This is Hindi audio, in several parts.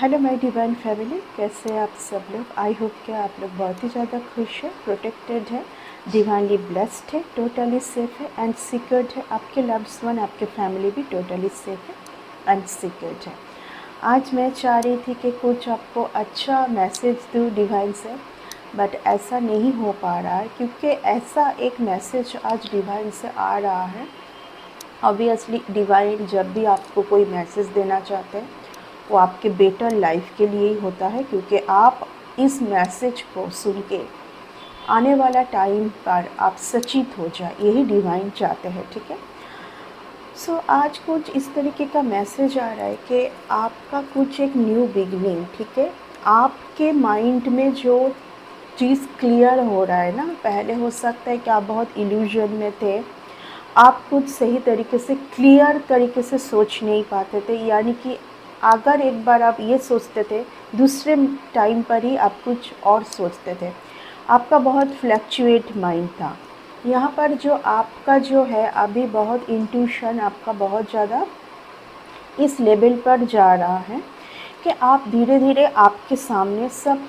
हेलो माय डिवाइन फैमिली, कैसे हैं आप सब लोग। आई होप कि आप लोग बहुत ही ज़्यादा खुश हैं, प्रोटेक्टेड है, डिवाइनली ब्लेस्ड है, टोटली सेफ है एंड सिक्योर्ड है। आपके लव्ड वन, आपके फैमिली भी टोटली सेफ है एंड सिक्योर्ड है। आज मैं चाह रही थी कि कुछ आपको अच्छा मैसेज दूँ डिवाइन से, बट ऐसा नहीं हो पा रहा है क्योंकि ऐसा एक मैसेज आज डिवाइन से आ रहा है। ऑब्वियसली डिवाइन जब भी आपको कोई मैसेज देना चाहते हैं वो आपके बेटर लाइफ के लिए ही होता है, क्योंकि आप इस मैसेज को सुन के आने वाला टाइम पर आप सचेत हो जाए, यही डिवाइन चाहते हैं। ठीक है, सो आज कुछ इस तरीके का मैसेज आ रहा है कि आपका कुछ एक न्यू बिगनिंग, ठीक है, आपके माइंड में जो चीज़ क्लियर हो रहा है ना, पहले हो सकता है कि आप बहुत इल्यूजन में थे, आप कुछ सही तरीके से क्लियर तरीके से सोच नहीं पाते थे, यानी कि अगर एक बार आप ये सोचते थे, दूसरे टाइम पर ही आप कुछ और सोचते थे। आपका बहुत फ्लैक्चुएट माइंड था। यहाँ पर जो आपका जो है अभी बहुत इंट्यूशन आपका बहुत ज़्यादा इस लेवल पर जा रहा है कि आप धीरे धीरे आपके सामने सब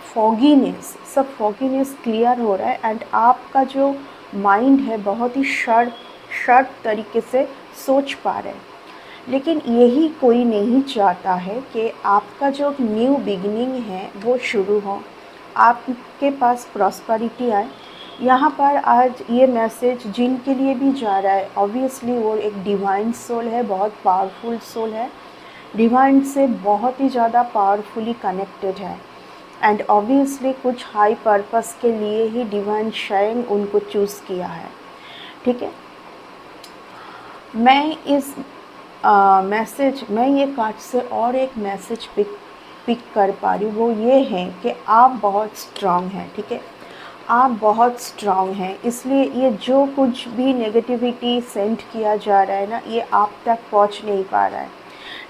फॉगीनेस क्लियर हो रहा है एंड आपका जो माइंड है बहुत ही शार्प तरीके से सोच पा रहे हैं। लेकिन यही कोई नहीं चाहता है कि आपका जो न्यू बिगिनिंग है वो शुरू हो, आपके पास प्रॉस्पेरिटी आए। यहाँ पर आज ये मैसेज जिनके लिए भी जा रहा है, ऑब्वियसली वो एक डिवाइन सोल है, बहुत पावरफुल सोल है, डिवाइन से बहुत ही ज़्यादा पावरफुली कनेक्टेड है एंड ऑब्वियसली कुछ हाई पर्पस के लिए ही डिवाइन स्वयं उनको चूज़ किया है। ठीक है, मैं इस मैं ये कार्ड से और एक मैसेज पिक कर पा रही हूँ, वो ये है कि आप बहुत स्ट्रांग हैं। ठीक है, आप बहुत स्ट्रांग हैं, इसलिए ये जो कुछ भी नेगेटिविटी सेंड किया जा रहा है ना, ये आप तक पहुँच नहीं पा रहा है।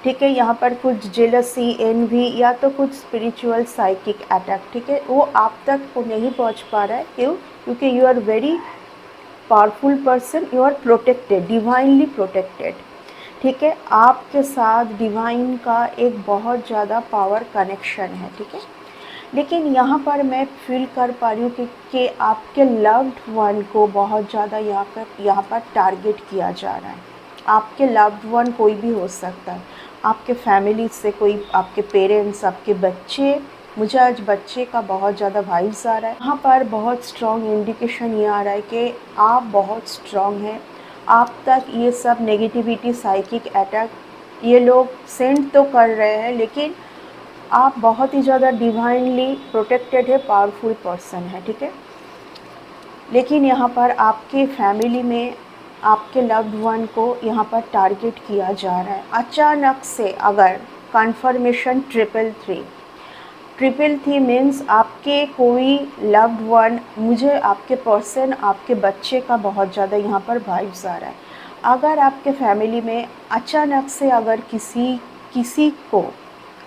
ठीक है, यहाँ पर कुछ जेलसी, एनवी या तो कुछ स्पिरिचुअल साइकिक अटैक, ठीक है, वो आप तक को नहीं पहुँच पा रहा है। क्यों? क्योंकि you are very powerful person, you are protected, divinely protected. ठीक है, आपके साथ डिवाइन का एक बहुत ज़्यादा पावर कनेक्शन है। ठीक है, लेकिन यहाँ पर मैं फील कर पा रही हूँ कि आपके लव्ड वन को बहुत ज़्यादा यहाँ पर टारगेट किया जा रहा है। आपके लव्ड वन कोई भी हो सकता है, आपके फैमिली से कोई, आपके पेरेंट्स, आपके बच्चे। मुझे आज बच्चे का बहुत ज़्यादा वाइब्स आ रहा है। यहाँ पर बहुत स्ट्रॉन्ग इंडिकेशन ये आ रहा है कि आप बहुत स्ट्रॉन्ग हैं, आप तक ये सब नेगेटिविटी, साइकिक अटैक ये लोग सेंड तो कर रहे हैं, लेकिन आप बहुत ही ज़्यादा डिवाइनली प्रोटेक्टेड है, पावरफुल पर्सन है। ठीक है, लेकिन यहाँ पर आपके फैमिली में आपके लव्ड वन को यहाँ पर टारगेट किया जा रहा है। अचानक से अगर कन्फर्मेशन ट्रिपल थ्री मीन्स आपके कोई लव्ड वन, मुझे आपके पर्सन, आपके बच्चे का बहुत ज़्यादा यहाँ पर वाइब्स आ रहा है। अगर आपके फैमिली में अचानक से अगर किसी को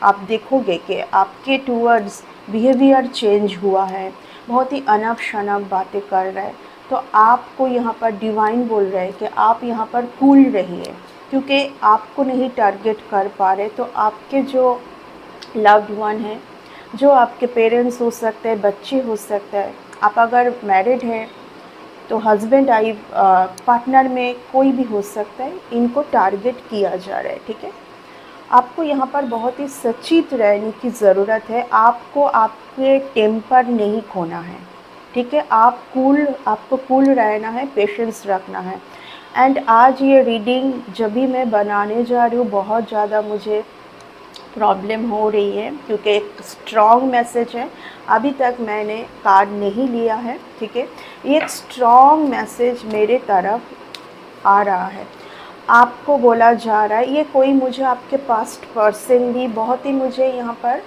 आप देखोगे कि आपके टूवर्ड्स बिहेवियर चेंज हुआ है, बहुत ही अनप शनप बातें कर रहे हैं, तो आपको यहाँ पर डिवाइन बोल रहे हैं कि आप यहाँ पर कूल रहिए, क्योंकि आपको नहीं टारगेट कर पा रहे। तो आपके जो लव्ड वन है, जो आपके पेरेंट्स हो सकते हैं, बच्चे हो सकते हैं, आप अगर मैरिड हैं तो हस्बैंड वाइफ पार्टनर में कोई भी हो सकता है, इनको टारगेट किया जा रहा है। ठीक है, आपको यहाँ पर बहुत ही सचेत रहने की ज़रूरत है। आपको आपके टेम्पर नहीं खोना है। ठीक है, आपको कूल रहना है, पेशेंस रखना है। एंड आज ये रीडिंग जब भी मैं बनाने जा रही हूँ, बहुत ज़्यादा मुझे प्रॉब्लम हो रही है, क्योंकि एक स्ट्रॉन्ग मैसेज है। अभी तक मैंने कार्ड नहीं लिया है। ठीक है, ये एक स्ट्रॉन्ग मैसेज मेरे तरफ आ रहा है। आपको बोला जा रहा है, ये कोई मुझे आपके पास्ट पर्सन भी बहुत ही, मुझे यहाँ पर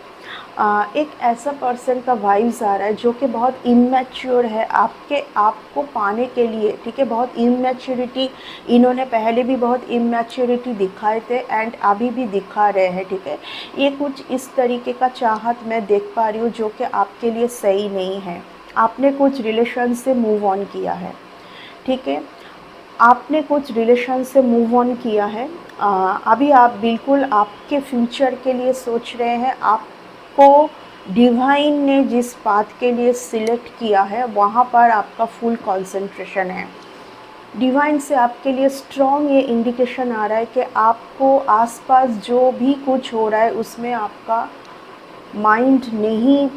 एक ऐसा पर्सन का वाइब्स आ रहा है जो कि बहुत इमैच्योर है आपको पाने के लिए। ठीक है, बहुत इमैच्योरिटी, इन्होंने पहले भी बहुत इमैच्योरिटी दिखाए थे एंड अभी भी दिखा रहे हैं। ठीक है, ये कुछ इस तरीके का चाहत मैं देख पा रही हूँ जो कि आपके लिए सही नहीं है। आपने कुछ रिलेशन से मूव ऑन किया है। ठीक है, आपने कुछ रिलेशन से मूव ऑन किया है, अभी आप बिल्कुल आपके फ्यूचर के लिए सोच रहे हैं। आपको डिवाइन ने जिस पाथ के लिए सिलेक्ट किया है वहाँ पर आपका फुल कंसंट्रेशन है। डिवाइन से आपके लिए स्ट्रॉन्ग ये इंडिकेशन आ रहा है कि आपको आसपास जो भी कुछ हो रहा है उसमें आपका माइंड नहीं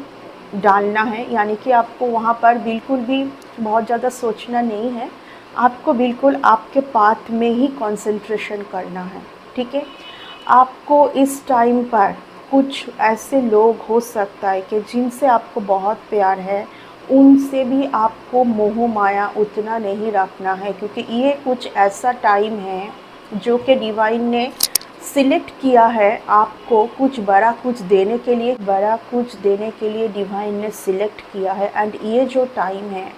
डालना है, यानी कि आपको वहाँ पर बिल्कुल भी बहुत ज़्यादा सोचना नहीं है। आपको बिल्कुल आपके पाथ में ही कंसंट्रेशन करना है, ठीक है। आपको इस टाइम पर कुछ ऐसे लोग हो सकता है कि जिनसे आपको बहुत प्यार है, उनसे भी आपको मोह माया उतना नहीं रखना है, क्योंकि ये कुछ ऐसा टाइम है जो कि डिवाइन ने सिलेक्ट किया है आपको कुछ बड़ा कुछ देने के लिए। डिवाइन ने सिलेक्ट किया है। एंड ये जो टाइम है,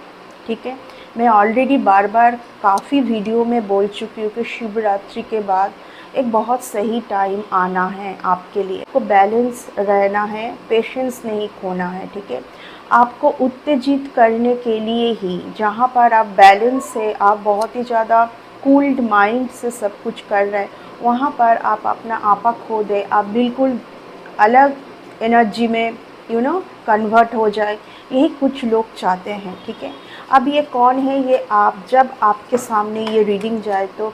ठीक है, मैं ऑलरेडी बार बार काफ़ी वीडियो में बोल चुकी हूँ कि शिवरात्रि के बाद एक बहुत सही टाइम आना है आपके लिए। आपको बैलेंस रहना है, पेशेंस नहीं खोना है, ठीक है। आपको उत्तेजित करने के लिए ही, जहाँ पर आप बैलेंस से, आप बहुत ही ज़्यादा कूल्ड माइंड से सब कुछ कर रहे हैं, वहाँ पर आप अपना आपा खो दें, आप बिल्कुल अलग एनर्जी में कन्वर्ट हो जाए, यही कुछ लोग चाहते हैं, ठीक है। अब ये कौन है, ये आप जब आपके सामने ये रीडिंग जाए तो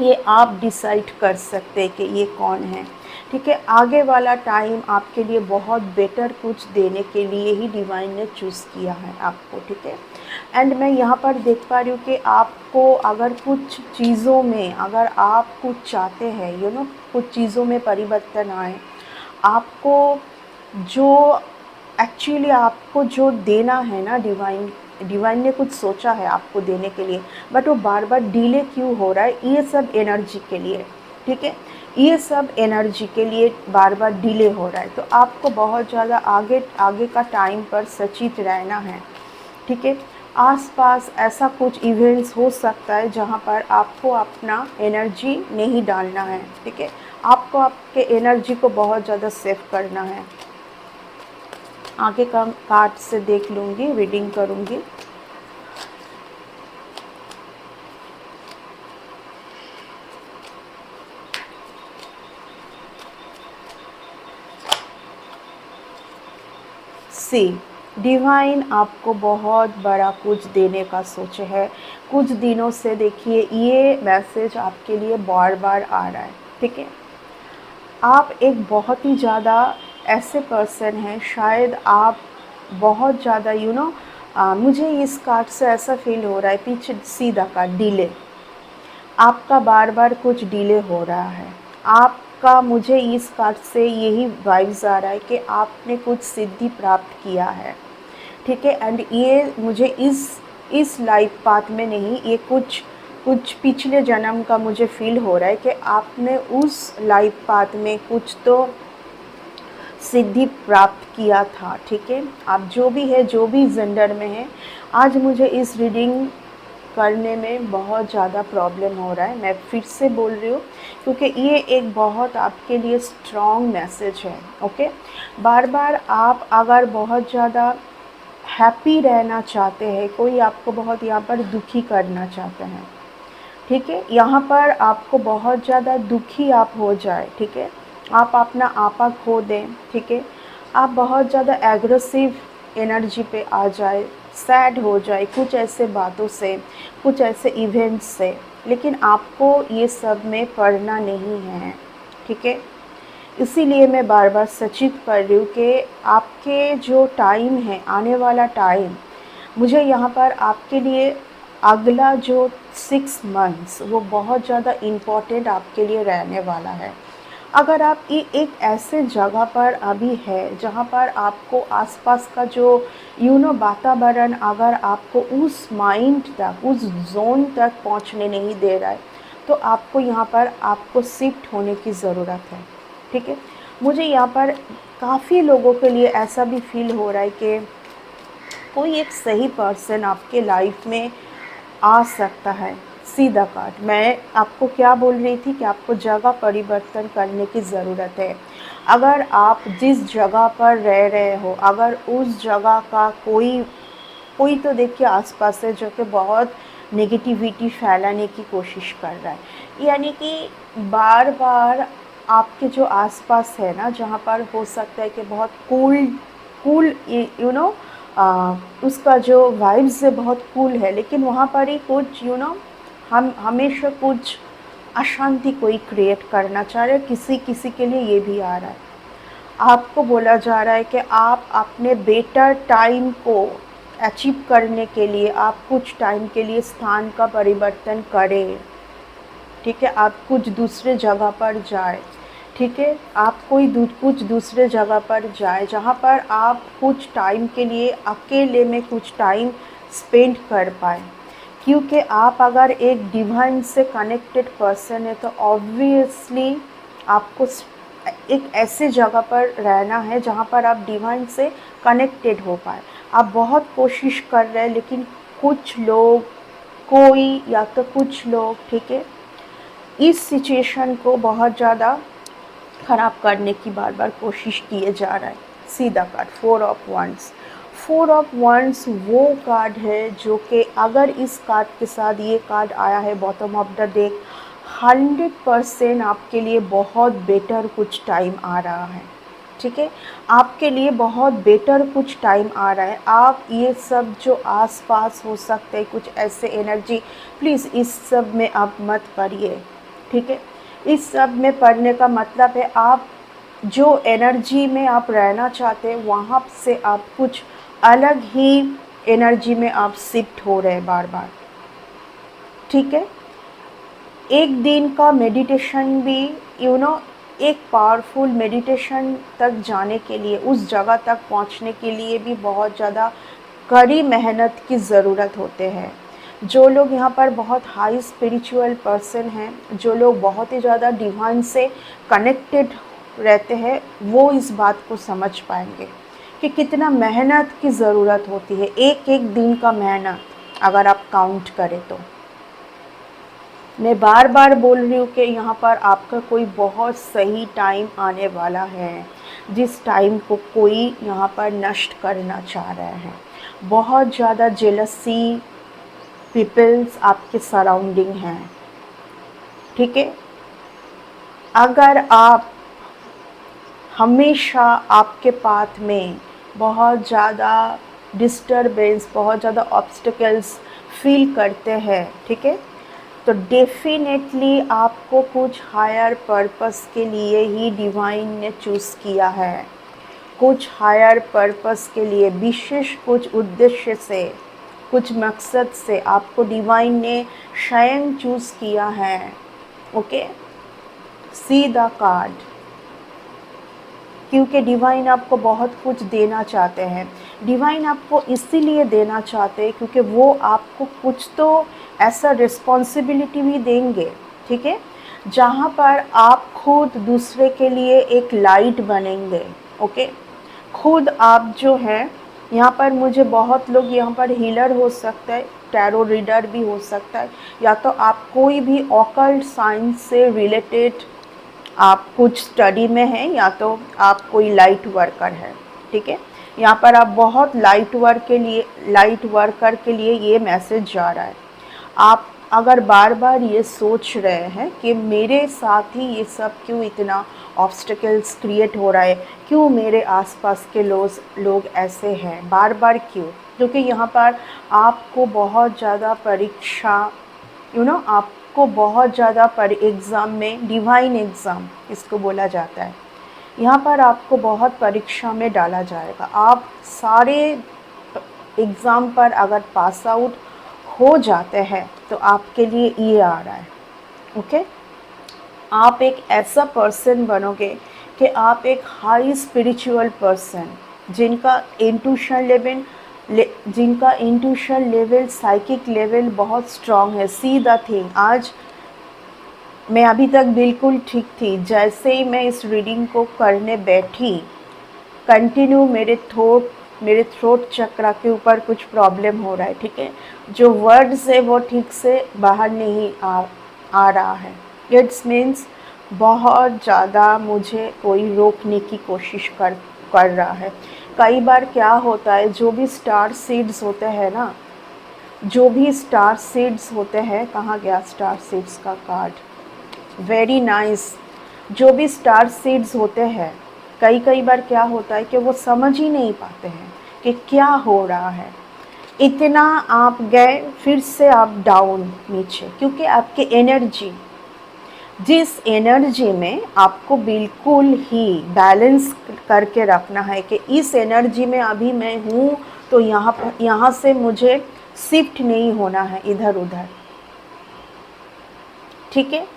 ये आप डिसाइड कर सकते हैं कि ये कौन है, ठीक है। आगे वाला टाइम आपके लिए बहुत बेटर कुछ देने के लिए ही डिवाइन ने चूज़ किया है आपको, ठीक है। एंड मैं यहाँ पर देख पा रही हूँ कि आपको अगर कुछ चीज़ों में, अगर आप कुछ चाहते हैं कुछ चीज़ों में परिवर्तन आए, आपको जो एक्चुअली आपको जो देना है ना, डिवाइन ने कुछ सोचा है आपको देने के लिए, बट वो बार बार डिले क्यों हो रहा है, ये सब एनर्जी के लिए, ठीक है। ये सब एनर्जी के लिए बार बार डिले हो रहा है, तो आपको बहुत ज़्यादा आगे आगे का टाइम पर सचेत रहना है, ठीक है। आसपास ऐसा कुछ इवेंट्स हो सकता है जहाँ पर आपको अपना एनर्जी नहीं डालना है, ठीक है। आपको आपके एनर्जी को बहुत ज़्यादा सेव करना है। आगे का कार्ड से देख लूँगी, रीडिंग करूँगी। सी, डिवाइन आपको बहुत बड़ा कुछ देने का सोच है। कुछ दिनों से देखिए ये मैसेज आपके लिए बार बार आ रहा है, ठीक है। आप एक बहुत ही ज़्यादा ऐसे पर्सन हैं, शायद आप बहुत ज़्यादा मुझे इस कार्ड से ऐसा फील हो रहा है, पीछे सीधा का डिले, आपका बार बार कुछ डिले हो रहा है आपका। मुझे इस कार्ड से यही वाइब्स आ रहा है कि आपने कुछ सिद्धि प्राप्त किया है, ठीक है। एंड ये मुझे इस लाइफ पाथ में नहीं, ये कुछ कुछ पिछले जन्म का मुझे फील हो रहा है कि आपने उस लाइफ पाथ में कुछ तो सिद्धि प्राप्त किया था, ठीक है। आप जो भी है, जो भी जेंडर में है, आज मुझे इस रीडिंग करने में बहुत ज़्यादा प्रॉब्लम हो रहा है। मैं फिर से बोल रही हूँ क्योंकि ये एक बहुत आपके लिए स्ट्रॉन्ग मैसेज है, ओके। बार बार आप अगर बहुत ज़्यादा हैप्पी रहना चाहते हैं, कोई आपको बहुत यहाँ पर दुखी करना चाहते हैं, ठीक है, यहाँ पर आपको बहुत ज़्यादा दुखी आप हो जाए, ठीक है, आप अपना आपा खो दें, ठीक है, आप बहुत ज़्यादा एग्रेसिव एनर्जी पे आ जाए, सैड हो जाए कुछ ऐसे बातों से, कुछ ऐसे इवेंट्स से, लेकिन आपको ये सब में पड़ना नहीं है, ठीक है। इसीलिए मैं बार बार सचेत कर रही हूँ कि आपके जो टाइम है, आने वाला टाइम, मुझे यहाँ पर आपके लिए अगला जो 6 मंथ्स वो बहुत ज़्यादा इम्पॉर्टेंट आपके लिए रहने वाला है। अगर आप ये एक ऐसे जगह पर अभी है जहाँ पर आपको आसपास का जो वातावरण, अगर आपको उस माइंड तक, उस जोन तक पहुँचने नहीं दे रहा है, तो आपको यहाँ पर आपको शिफ्ट होने की ज़रूरत है, ठीक है। मुझे यहाँ पर काफ़ी लोगों के लिए ऐसा भी फील हो रहा है कि कोई एक सही पर्सन आपके लाइफ में आ सकता है। सीधा कार्ड, मैं आपको क्या बोल रही थी कि आपको जगह परिवर्तन करने की ज़रूरत है। अगर आप जिस जगह पर रह रहे हो, अगर उस जगह का कोई कोई तो देखिए आसपास है जो कि बहुत नेगेटिविटी फैलाने की कोशिश कर रहा है। यानी कि बार बार आपके जो आसपास है ना, जहाँ पर हो सकता है कि बहुत कूल कूल यू नो उसका जो वाइब्स है बहुत कूल है, लेकिन वहाँ पर ही कुछ हम हमेशा कुछ अशांति कोई क्रिएट करना चाह रहे हैं। किसी किसी के लिए ये भी आ रहा है, आपको बोला जा रहा है कि आप अपने बेटर टाइम को अचीव करने के लिए आप कुछ टाइम के लिए स्थान का परिवर्तन करें। ठीक है, आप कुछ दूसरे जगह पर जाए। ठीक है, आप कुछ दूसरे जगह पर जाए जहाँ पर आप कुछ टाइम के लिए अकेले में कुछ टाइम स्पेंड कर पाए। क्योंकि आप अगर एक डिवाइन से कनेक्टेड पर्सन है तो ऑब्वियसली आपको एक ऐसे जगह पर रहना है जहाँ पर आप डिवाइन से कनेक्टेड हो पाए। आप बहुत कोशिश कर रहे हैं, लेकिन कुछ लोग कुछ लोग ठीक है, इस सिचुएशन को बहुत ज़्यादा ख़राब करने की बार बार कोशिश किए जा रहा है। सीधा card 4 of wands. 4 of wands वो कार्ड है जो कि अगर इस कार्ड के साथ ये कार्ड आया है बॉटम ऑफ द डेक, 100% आपके लिए बहुत बेटर कुछ टाइम आ रहा है। ठीक है, आपके लिए बहुत बेटर कुछ टाइम आ रहा है। आप ये सब जो आसपास हो सकते हैं कुछ ऐसे एनर्जी, प्लीज़ इस सब में आप मत पड़िए। ठीक है, इस सब में पढ़ने का मतलब है आप जो एनर्जी में आप रहना चाहते हैं वहाँ से आप कुछ अलग ही एनर्जी में आप शिफ्ट हो रहे हैं बार बार। ठीक है, एक दिन का मेडिटेशन भी एक पावरफुल मेडिटेशन तक जाने के लिए, उस जगह तक पहुंचने के लिए भी बहुत ज़्यादा कड़ी मेहनत की ज़रूरत होते हैं। जो लोग यहाँ पर बहुत हाई स्पिरिचुअल पर्सन हैं, जो लोग बहुत ही ज़्यादा डिवाइन से कनेक्टेड रहते हैं, वो इस बात को समझ पाएंगे कि कितना मेहनत की ज़रूरत होती है। एक एक दिन का मेहनत अगर आप काउंट करें तो। मैं बार बार बोल रही हूँ कि यहाँ पर आपका कोई बहुत सही टाइम आने वाला है, जिस टाइम को कोई यहाँ पर नष्ट करना चाह रहा है। बहुत ज़्यादा जेलसी पीपल्स आपके सराउंडिंग हैं। ठीक है, अगर आप हमेशा आपके पाथ में बहुत ज़्यादा डिस्टरबेंस, बहुत ज़्यादा ऑब्स्टिकल्स फील करते हैं, ठीक है, तो डेफिनेटली आपको कुछ हायर पर्पस के लिए ही डिवाइन ने चूज़ किया है। कुछ हायर पर्पस के लिए, विशेष कुछ उद्देश्य से, कुछ मकसद से आपको डिवाइन ने स्वयं चूज़ किया है। ओके, सी द कार्ड, क्योंकि डिवाइन आपको बहुत कुछ देना चाहते हैं। डिवाइन आपको इसीलिए देना चाहते हैं क्योंकि वो आपको कुछ तो ऐसा रिस्पॉन्सिबिलिटी भी देंगे। ठीक है, जहाँ पर आप खुद दूसरे के लिए एक लाइट बनेंगे। ओके, खुद आप जो हैं यहाँ पर, मुझे बहुत लोग यहाँ पर हीलर हो सकता है, टैरो रीडर भी हो सकता है, या तो आप कोई भी ऑकल्ट साइंस से रिलेटेड आप कुछ स्टडी में हैं, या तो आप कोई लाइट वर्कर हैं। ठीक है, यहाँ पर आप बहुत लाइट वर्कर के लिए ये मैसेज जा रहा है। आप अगर बार बार ये सोच रहे हैं कि मेरे साथ ही ये सब क्यों इतना ऑब्स्टिकल्स क्रिएट हो रहा है, क्यों मेरे आसपास के लोग ऐसे हैं, बार बार क्यों, क्योंकि यहाँ पर आपको बहुत ज़्यादा परीक्षा आपको बहुत ज़्यादा एग्ज़ाम में, डिवाइन एग्ज़ाम इसको बोला जाता है, यहाँ पर आपको बहुत परीक्षा में डाला जाएगा। आप सारे एग्ज़ाम पर अगर पास आउट हो जाते हैं तो आपके लिए ये आ रहा है। ओके, आप एक ऐसा पर्सन बनोगे कि आप एक हाई स्पिरिचुअल पर्सन, जिनका इंट्यूशन लेवल, साइकिक लेवल बहुत स्ट्रॉन्ग है। सी द थिंग, आज मैं अभी तक बिल्कुल ठीक थी, जैसे ही मैं इस रीडिंग को करने बैठी, कंटिन्यू मेरे थ्रोट चक्रा के ऊपर कुछ प्रॉब्लम हो रहा है। ठीक है, जो वर्ड्स है वो ठीक से बाहर नहीं आ रहा है। इट्स मीन्स बहुत ज़्यादा मुझे कोई रोकने की कोशिश कर रहा है। कई बार क्या होता है, जो भी स्टार सीड्स होते हैं ना, जो भी स्टार सीड्स होते हैं, कहाँ गया स्टार सीड्स का कार्ड, वेरी नाइस। जो भी स्टार सीड्स होते हैं, कई बार क्या होता है कि वो समझ ही नहीं पाते हैं कि क्या हो रहा है। इतना आप गए, फिर से आप डाउन नीचे, क्योंकि आपकी एनर्जी, जिस एनर्जी में आपको बिल्कुल ही बैलेंस करके रखना है कि इस एनर्जी में अभी मैं हूँ, तो यहाँ से मुझे शिफ्ट नहीं होना है इधर उधर, ठीक है।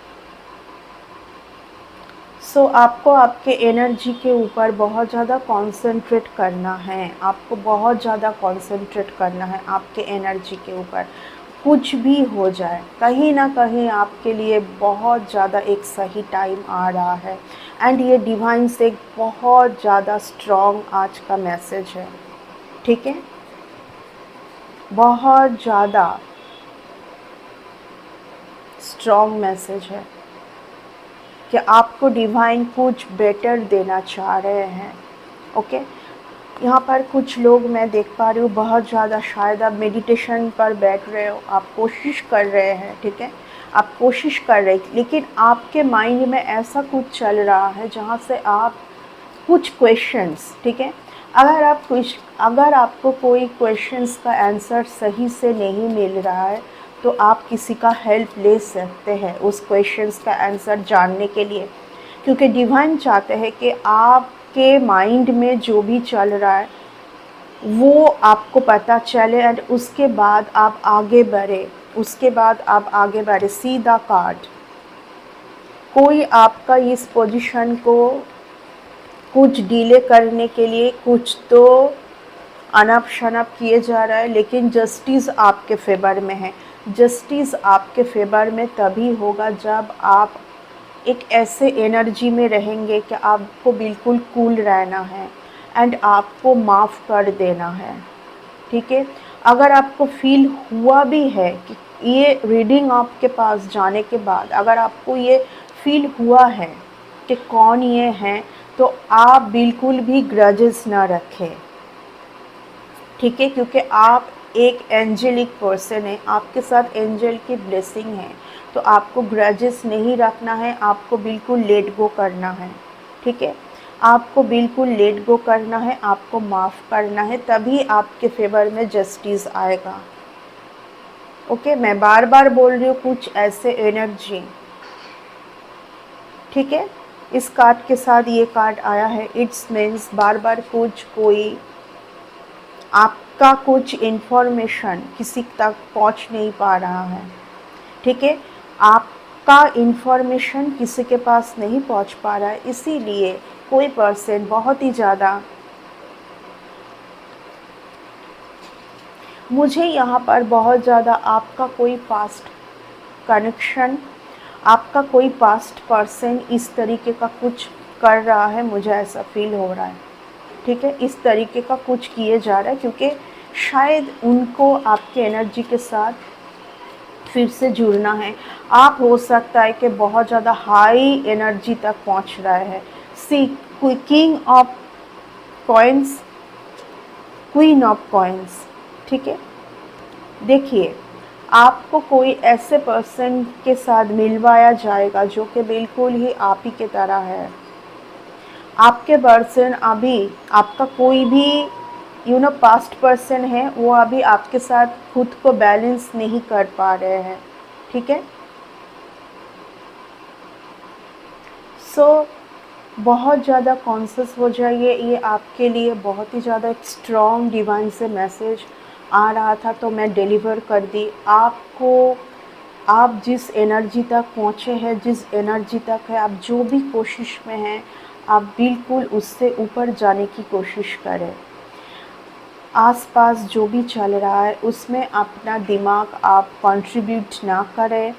सो आपको आपके एनर्जी के ऊपर बहुत ज़्यादा कॉन्सेंट्रेट करना है, आपको बहुत ज़्यादा कॉन्सेंट्रेट करना है आपके एनर्जी के ऊपर। कुछ भी हो जाए, कहीं ना कहीं आपके लिए बहुत ज़्यादा एक सही टाइम आ रहा है। एंड ये डिवाइन से एक बहुत ज़्यादा स्ट्रॉन्ग आज का मैसेज है, ठीक है, बहुत ज़्यादा स्ट्रॉन्ग मैसेज है कि आपको डिवाइन कुछ बेटर देना चाह रहे हैं। ओके, यहाँ पर कुछ लोग मैं देख पा रही हूँ, बहुत ज़्यादा शायद आप मेडिटेशन पर बैठ रहे हो, आप कोशिश कर रहे हैं, ठीक है, आप कोशिश कर रहे, लेकिन आपके माइंड में ऐसा कुछ चल रहा है जहाँ से आप कुछ क्वेश्चंस, ठीक है, अगर आपको कोई क्वेश्चंस का आंसर सही से नहीं मिल रहा है, तो आप किसी का हेल्प ले सकते हैं उस क्वेश्चंस का आंसर जानने के लिए, क्योंकि डिवाइन चाहते हैं कि आपके माइंड में जो भी चल रहा है वो आपको पता चले, एंड उसके बाद आप आगे बढ़े, सीधा कार्ड। कोई आपका इस पोजीशन को कुछ डिले करने के लिए कुछ तो अनप शनप किए जा रहा है, लेकिन जस्टिस आपके फेवर में है। जस्टिस आपके फेवर में तभी होगा जब आप एक ऐसे एनर्जी में रहेंगे कि आपको बिल्कुल कूल रहना है एंड आपको माफ़ कर देना है, ठीक है। अगर आपको फील हुआ भी है कि ये रीडिंग आपके पास जाने के बाद अगर आपको ये फील हुआ है कि कौन ये हैं, तो आप बिल्कुल भी ग्रजेस ना रखें, ठीक है, क्योंकि आप एक एंजेलिक पर्सन है, आपके साथ एंजल की ब्लेसिंग है, तो आपको ग्रजेस नहीं रखना है, आपको बिल्कुल लेट गो करना है, ठीक है, आपको बिल्कुल लेट गो करना है, आपको माफ़ करना है, तभी आपके फेवर में जस्टिस आएगा। ओके, मैं बार बार बोल रही हूँ, कुछ ऐसे एनर्जी, ठीक है। इस कार्ड के साथ ये कार्ड आया है, इट्स मीन्स बार बार कोई आपका कुछ इन्फॉर्मेशन किसी तक पहुंच नहीं पा रहा है, ठीक है, आपका इन्फॉर्मेशन किसी के पास नहीं पहुंच पा रहा है, इसीलिए कोई पर्सन बहुत ही ज़्यादा, मुझे यहाँ पर बहुत ज़्यादा आपका कोई पास्ट कनेक्शन, आपका कोई पास्ट पर्सन इस तरीके का कुछ कर रहा है, मुझे ऐसा फील हो रहा है, ठीक है, इस तरीके का कुछ किए जा रहा है, क्योंकि शायद उनको आपके एनर्जी के साथ फिर से जुड़ना है। आप हो सकता है कि बहुत ज़्यादा हाई एनर्जी तक पहुंच रहा है। See king of coins, queen of coins, ठीक है। देखिए, आपको कोई ऐसे पर्सन के साथ मिलवाया जाएगा जो कि बिल्कुल ही आप ही के तरह है। आपके पर्सन अभी, आपका कोई भी पास्ट पर्सन है, वो अभी आपके साथ खुद को बैलेंस नहीं कर पा रहे हैं, ठीक है। सो बहुत ज़्यादा कॉन्शियस हो जाइए, ये आपके लिए बहुत ही ज़्यादा एक स्ट्रॉन्ग डिवाइन से मैसेज आ रहा था, तो मैं डिलीवर कर दी आपको। आप जिस एनर्जी तक पहुँचे हैं, जिस एनर्जी तक है, आप जो भी कोशिश में हैं, आप बिल्कुल उससे ऊपर जाने की कोशिश करें। आसपास जो भी चल रहा है उसमें अपना दिमाग आप कंट्रीब्यूट ना करें।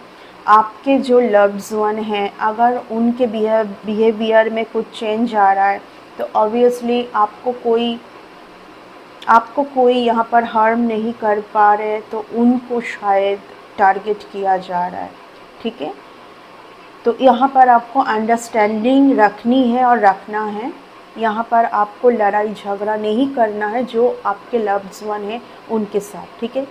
आपके जो लव्ड वन हैं, अगर उनके बिहेवियर में कुछ चेंज आ रहा है, तो ऑब्वियसली आपको कोई यहाँ पर हार्म नहीं कर पा रहे, तो उनको शायद टारगेट किया जा रहा है, ठीक है। तो यहाँ पर आपको अंडरस्टैंडिंग रखनी है और रखना है। यहाँ पर आपको लड़ाई झगड़ा नहीं करना है जो आपके लव्ड वन है उनके साथ, ठीक है।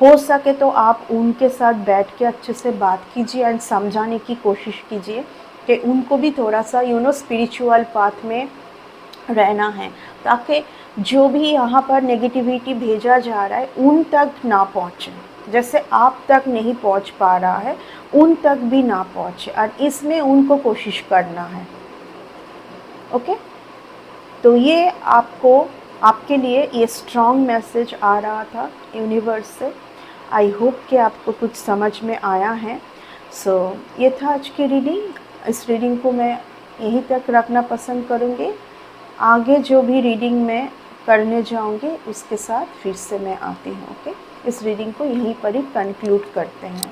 हो सके तो आप उनके साथ बैठ के अच्छे से बात कीजिए एंड समझाने की कोशिश कीजिए कि उनको भी थोड़ा सा स्पिरिचुअल पाथ में रहना है, ताकि जो भी यहाँ पर नेगेटिविटी भेजा जा रहा है उन तक ना पहुँचे, जैसे आप तक नहीं पहुँच पा रहा है उन तक भी ना पहुँचे, और इसमें उनको कोशिश करना है। ओके, तो ये आपके लिए ये स्ट्रॉन्ग मैसेज आ रहा था यूनिवर्स से। आई होप कि आपको कुछ समझ में आया है। सो ये था आज की रीडिंग। इस रीडिंग को मैं यहीं तक रखना पसंद करूँगी। आगे जो भी रीडिंग मैं करने जाऊँगी उसके साथ फिर से मैं आती हूँ। ओके, इस रीडिंग को यहीं पर ही कंक्लूड करते हैं।